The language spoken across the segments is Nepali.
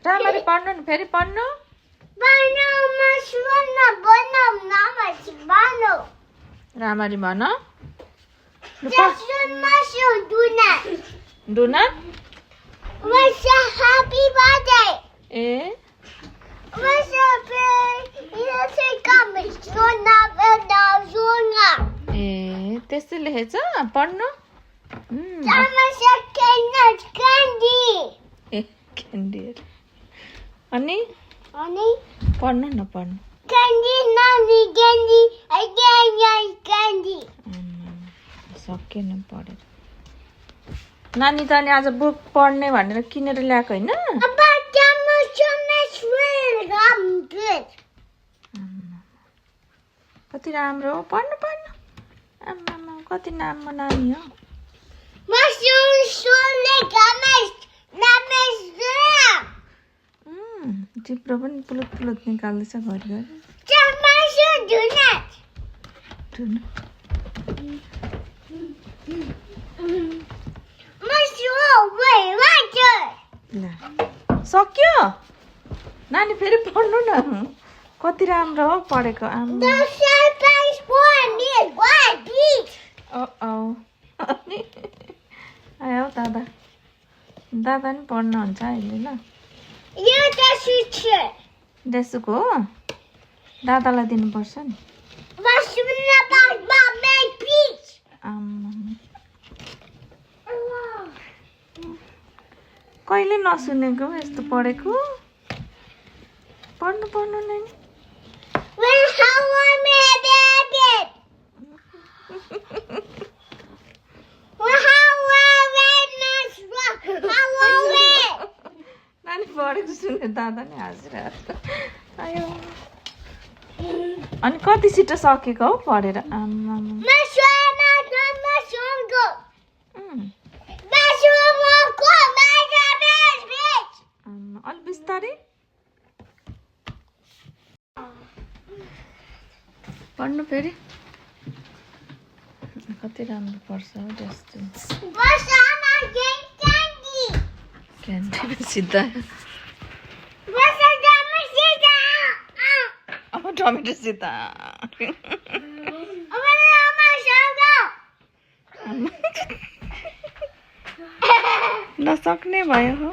राम्ररी पढ्नु नि फेरि पढ्नु राम्ररी भन डुना ए ए त्यस्तै लेखेछ पढ्नु ए क्यान्डी अनि पढ्नु न पढ्नु सकेन पढेर नानी त अनि आज बुक पढ्ने भनेर किनेर ल्याएको होइन कति राम्रो हो पढ्नु पढ्नु आम्मामा कति नाममा नानी हो जिब्रो पनि पुलुत पुलुत निकाल्दैछ घरि सक्यो नानी फेरि पढ्नु न कति राम्रो हो पढेको आयो दादा दादा नि पढ्नुहुन्छ अहिले ल देशुको हो दादालाई दिनुपर्छ नि कहिले नसुनेको यस्तो पढेको पढ्नु पढ्नु नै नानी पढेको सुने दादा नि हाँसिरहेको आयो अनि कति छिटो सकेको हौ पढेर अलि बिस्तारै पढ्नु फेरि कति राम्रो पर्छ हौ त्यस्तो क्यान्डी सिधा अब टमेटो सिधा नसक्ने भयो हो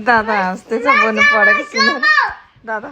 दादा हाँस्दैछ बोल्नु पढेको सुन दादा